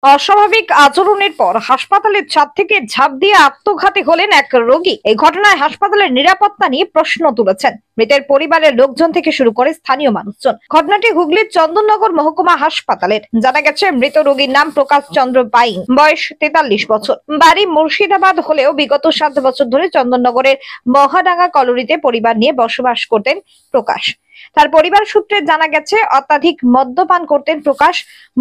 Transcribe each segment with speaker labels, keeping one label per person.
Speaker 1: অস্বাভাবিক আচরণের পর হাসপাতালের ছাদ থেকে ঝাঁপ দিয়ে আত্মঘাতী হলেন এক রোগী। এই ঘটনায় হাসপাতালের নিরাপত্তা নিয়ে প্রশ্ন তুলেছেন মৃতের পরিবারের লোকজন থেকে শুরু করে স্থানীয় মানুষজন। ঘটনাটি হুগলির চন্দননগর মহকুমা হাসপাতালের। জানা গেছে মৃত রোগীর নাম প্রকাশ চন্দ্র বাইন, বয়স 43 বছর, বাড়ি মুর্শিদাবাদ হলেও বিগত 7 বছর ধরে চন্দননগরের মহাডাঙ্গা কলোনিতে পরিবার নিয়ে বসবাস করতেন প্রকাশ। তার পরিবার সূত্রে জানা গেছে অত্যাধিক মদ্যপান করতেন প্রকাশ।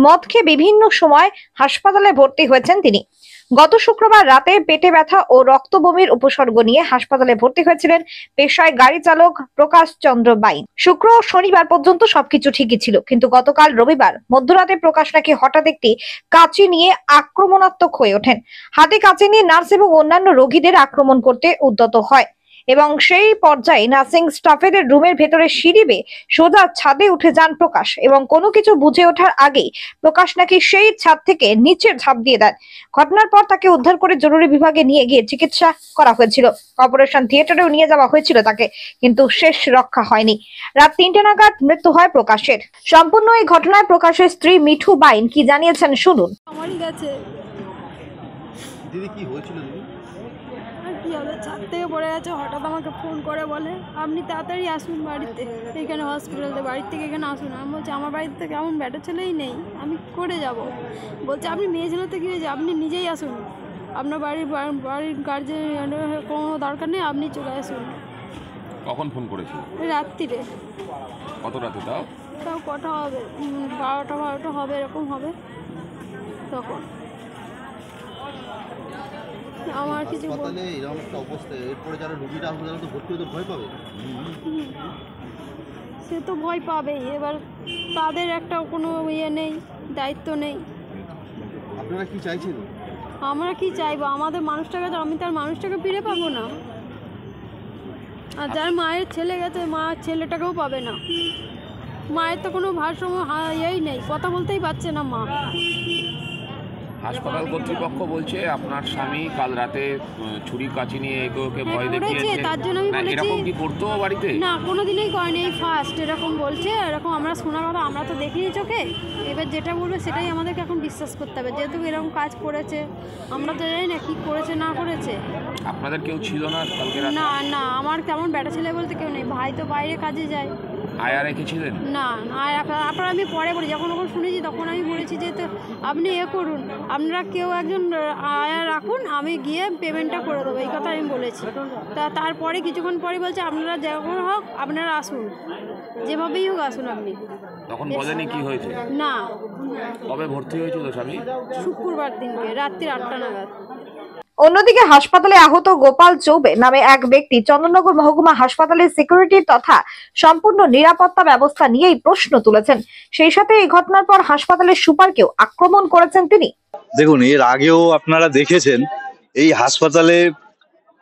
Speaker 1: মদ খেয়ে বিভিন্ন সময় হাসপাতালে ভর্তি হয়েছেন তিনি। গত শুক্রবার রাতে পেটে ব্যথা ও রক্ত বমির উপসর্গ নিয়ে হাসপাতালে ভর্তি হয়েছিলেন পেশায় গাড়ি চালক প্রকাশ চন্দ্র বাইন। শুক্র ও শনিবার পর্যন্ত সবকিছু ঠিকই ছিল, কিন্তু গতকাল রবিবার মধ্যরাতে প্রকাশ নাকি হঠাৎ একটি কাঁচি নিয়ে আক্রমণাত্মক হয়ে ওঠেন। হাতে কাঁচি নিয়ে নার্স এবং অন্যান্য রোগীদের আক্রমণ করতে উদ্যত হয় এবং সেই পর্যায়ে নার্সিং স্টাফেদের রুমের ভেতরে সিঁড়ি বেয়ে সোজা ছাদে উঠে যান প্রকাশ এবং কোনো কিছু বুঝে ওঠার আগেই প্রকাশ নাকি সেই ছাদ থেকে নিচে ঝাঁপ দিয়ে দেন। ঘটনার পর তাকে উদ্ধার করে জরুরি বিভাগে নিয়ে গিয়ে চিকিৎসা করা হয়েছিল। অপারেশন থিয়েটারেও নিয়ে যাওয়া হয়েছিল তাকে, কিন্তু শেষ রক্ষা হয়নি। রাত 3টে নাগাদ মৃত্যু হয় প্রকাশের। সম্পূর্ণ এই ঘটনায় প্রকাশের স্ত্রী মিঠু বাইন কি জানিয়েছেন শুনুন।
Speaker 2: আমারই গেছে
Speaker 3: দিদি, কি হয়েছিল দিদি?
Speaker 2: আর কি হবে, ছাদ থেকে পড়ে গেছে। হঠাৎ আমাকে ফোন করে বলে আপনি তাড়াতাড়ি আসুন বাড়িতে, এইখানে হসপিটালে, বাড়ির থেকে এখানে আসুন। আমি বলছি আমার বাড়িতে কেমন ব্যাটা ছেলেই নেই, আমি করে যাব। বলছে আপনি মেয়ে ছেলেতে কী হয়েছে, আপনি নিজেই আসুন, আপনার বাড়ির গার্জেন কোনো দরকার নেই, আপনি চলে আসুন।
Speaker 3: কখন ফোন করেছিল?
Speaker 2: রাত্রিরে।
Speaker 3: কত রাতে তাও?
Speaker 2: তাও কটা হবে, 12টা হবে, এরকম হবে তখন। আমার কিছু
Speaker 4: হাসপাতালে এরকম একটা অবস্থা, এরপরে যারা রোগীরা আসবে তারা তো ভর্তি হতে ভয় পাবে।
Speaker 2: সে তো ভয় পাবেই, এবার তাদের একটা কোনো ইয়ে নেই, দায়িত্ব নেই।
Speaker 4: আপনারা কি চাইছেন?
Speaker 2: আমরা কি চাইবো, আমাদের মানুষটাকে তো, আমি তার মানুষটাকে ফিরে পাবো না। আর যার মায়ের ছেলে গেছে, মা ছেলেটাকেও পাবে না। মায়ের তো কোনো ভারসাম্য ইয়েই নেই, কথা বলতেই পারছে না মা।
Speaker 5: হাসপাতাল কর্তৃপক্ষ বলছে আপনার স্বামী কাল রাতে ছুরি কাঁচি নিয়ে এগোকে ভয় দেখিয়েছে,
Speaker 2: তার জন্য আমি বলেছি।
Speaker 5: এরকম কি করতো বাড়িতে? না,
Speaker 2: কোনোদিনই করেনি, এই ফার্স্ট এরকম বলছে। এরকম আমরা শোনার কথা, আমরা তো দেখিনি চোখে। এবার যেটা বলবে সেটাই আমাদেরকে এখন বিশ্বাস করতে হবে, যেহেতু এরকম কাজ করেছে। আমরা তো জানি না কি করেছে না করেছে।
Speaker 5: আপনাদের কেউ ছিল না কালকে রাতে?
Speaker 2: না, আমার তেমন ব্যাটা ছেলে বলতে কেউ নেই। ভাই তো বাইরে কাজে যায়।
Speaker 5: আয়া রেখেছিলেন? না,
Speaker 2: আপনার আমি পরে বলি, যখন শুনেছি তখন আমি বলেছি যে তো আপনি করুন, আপনারা কেউ একজন আয়া রাখুন, আমি গিয়ে পেমেন্টটা করে দেবো, এই কথা আমি বলেছি। তারপরে কিছুক্ষণ পরে বলছে আপনারা যখন হোক আপনারা আসুন, যেভাবেই হোক আসুন আপনি।
Speaker 5: তখন বলেনি কি হয়েছে?
Speaker 2: না।
Speaker 5: কবে ভর্তি হয়েছিল স্বামী?
Speaker 2: শুক্রবার দিনকে রাত্রি 8টা নাগাদ।
Speaker 1: অন্যদিকে হাসপাতালে আহত গোপাল চৌবে নামে এক ব্যক্তি চন্দননগর মহকুমা হাসপাতালের সিকিউরিটি তথা সম্পূর্ণ নিরাপত্তা ব্যবস্থা নিয়েই প্রশ্ন তুলেছেন। সেই সাথে এই ঘটনার পর হাসপাতালের সুপারকেও আক্রমণ করেছেন তিনি।
Speaker 6: দেখুন, এর আগেও আপনারা দেখেছেন এই হাসপাতালে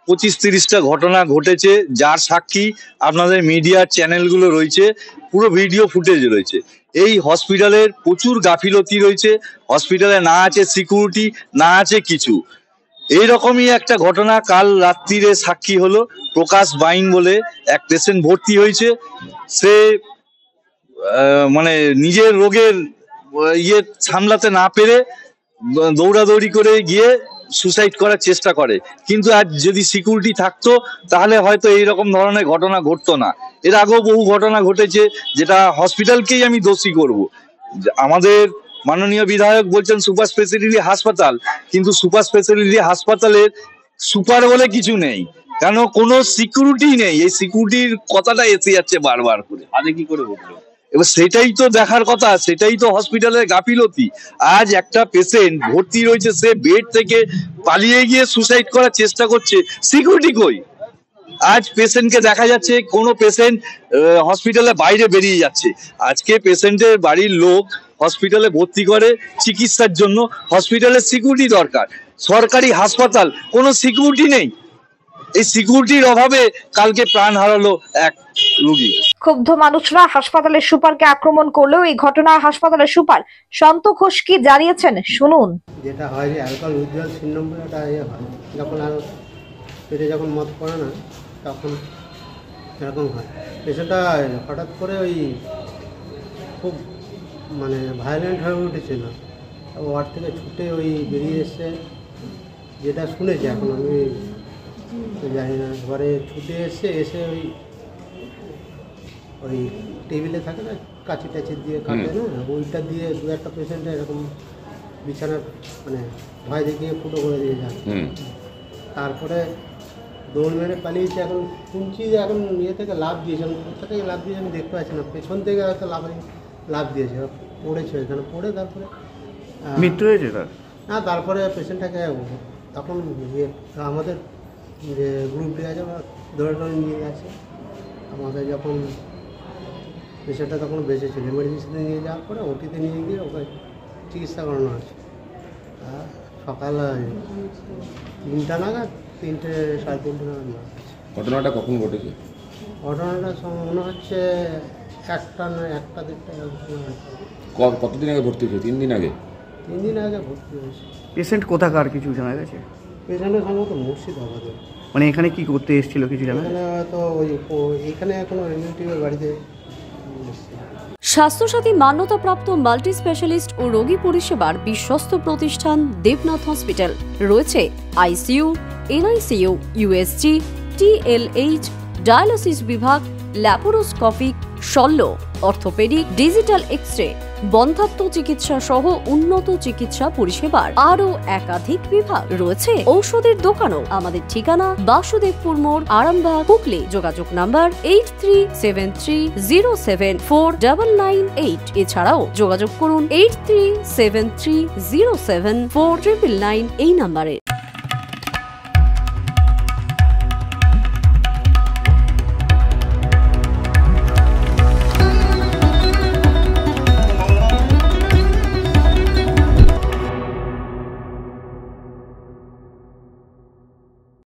Speaker 6: 25-30টা ঘটনা ঘটেছে, যার সাক্ষী আপনাদের মিডিয়ার চ্যানেলগুলো রয়েছে, পুরো ভিডিও ফুটেজ রয়েছে। এই হসপিটালের প্রচুর গাফিলতি রয়েছে, হসপিটালে না আছে সিকিউরিটি, না আছে কিছু। এইরকমই একটা ঘটনা কাল রাত্রিরে সাক্ষী হলো। প্রকাশ বাইন বলে এক পেশেন্ট ভর্তি হয়েছে। সে মানে নিজের রোগের ইয়ে সামলাতে না পেরে দৌড়াদৌড়ি করে গিয়ে সুসাইড করার চেষ্টা করে, কিন্তু আজ যদি সিকিউরিটি থাকতো তাহলে হয়তো এইরকম ধরনের ঘটনা ঘটতো না। এর আগেও বহু ঘটনা ঘটেছে, যেটা হসপিটালকেই আমি দোষী করব। আমাদের মাননীয় বিধায়ক বলছেন সুপার স্পেশালিটি হাসপাতাল, কিন্তু সুপার স্পেশালিটি হাসপাতালের সুপার বলে কিছু নেই, কেন কোনো সিকিউরিটি নেই। এই সিকিউরিটির কথাটা এসে যাচ্ছে বারবার করে, আগে কি করে বলবো। এবার সেটাই তো দেখার কথা, সেটাই তো হসপিটালের গাফিলতি। আজ একটা পেশেন্ট ভর্তি রয়েছে, সে বেড থেকে পালিয়ে গিয়ে সুসাইড করার চেষ্টা করছে, সিকিউরিটি কই? আজ পেশেন্টকে দেখা যাচ্ছে কোনো পেশেন্ট হসপিটালে বাইরে বেরিয়ে যাচ্ছে। আজকে পেশেন্টের বাড়ির লোক হসপিটালে ভর্তি করে চিকিৎসার জন্য, হসপিটালের সিকিউরিটি দরকার। সরকারি হাসপাতাল, কোনো সিকিউরিটি নেই। এই সিকিউরিটির অভাবে কালকে প্রাণ হারালো এক রোগী।
Speaker 1: ক্ষুব্ধ মানুষরা হাসপাতালের সুপারকে আক্রমণ করলেও এই ঘটনায় হাসপাতালের সুপার সন্ত ঘোষ কি জানিয়েছেন শুনুন।
Speaker 7: যেটা হয় যে অ্যালকোহল উইথড্রয়াল সিনড্রোম একটা হয়, যখন আর পেটে যখন মদ পড়ে না তখন এরকম হয়। পেশেন্টটা হঠাৎ করে ওই খুব ভায়োলেন্ট হয়ে উঠেছিল, ওয়ার্ড থেকে ছুটে ওই বেরিয়ে এসছে, যেটা শুনেছি এখন আমি তো জানি না। এবারে ছুটে এসে ওই ওই টেবিলে থাকে না কাঁচি টাচি দিয়ে কাটে না, ওইটা দিয়ে দু একটা পেশেন্টে এরকম বিছানা মানে ভয় দেখিয়ে ফুটো করে দিয়ে যায়। তারপরে দৌড় মেরে পালিয়েছে। এখন শুনছি যে এখন ইয়ে থেকে লাভ দিয়েছে, কোথা থেকে লাভ দিয়েছে আমি দেখতে পাচ্ছি না, পেছন থেকে হয়তো লাভ দিয়েছে, পড়েছে এখানে, পড়ে তারপরে
Speaker 8: মৃত্যু হয়েছে তার।
Speaker 7: না, তারপরে পেশেন্টটাকে তখন ইয়ে আমাদের যে গ্রুপ দিয়ে আছে ধরে নিয়ে গেছে। আমাদের যখন পেশেন্টটা তখন বেঁচে ছিল, এমার্জেন্সিতে নিয়ে যাওয়ার পরে ওটিতে নিয়ে গিয়ে ওকে চিকিৎসা করানো হয়েছে। সকাল 3টা নাগাদ, 3টে সাড়ে 3টে নাগাদ মারা গেছে।
Speaker 3: ঘটনাটা কখন ঘটেছে?
Speaker 7: ঘটনাটা মনে হচ্ছে 1টা না 1টা 1:30।
Speaker 3: কতদিন আগে ভর্তি হয়েছে? 3 দিন আগে।
Speaker 7: 3 দিন আগে ভর্তি হয়েছে।
Speaker 8: পেশেন্ট কোথাকার কিছু জানা গেছে?
Speaker 7: পেশেন্টের সম্ভবত মুর্শিদাবাদের।
Speaker 8: মানে এখানে কি করতে এসেছিল কিছু জানা?
Speaker 7: এখানে হয়তো এইখানে কোনো রিলেটিভের বাড়িতে এসেছে।
Speaker 9: স্বাস্থ্যসাথী মান্যতাপ্রাপ্ত মাল্টি স্পেশালিস্ট ও রোগী পরিষেবার বিশ্বস্ত প্রতিষ্ঠান দেবনাথ হসপিটাল। রয়েছে ICU, NICU, USG, TLH, dialysis বিভাগ, ল্যাপারোস্কোপিক, শল্য, অর্থোপেডিক, ডিজিটাল এক্স-রে, বন্ধ্যাত্ব চিকিৎসা সহ উন্নত চিকিৎসা পরিষেবার আরও একাধিক বিভাগ। রয়েছে ঔষধের দোকানও। আমাদের ঠিকানা বাসুদেবপুর মোড়, আরামবাগ, হুগলি। যোগাযোগ নাম্বার 8373074998। এছাড়াও যোগাযোগ করুন 8373074999 এই নাম্বারে।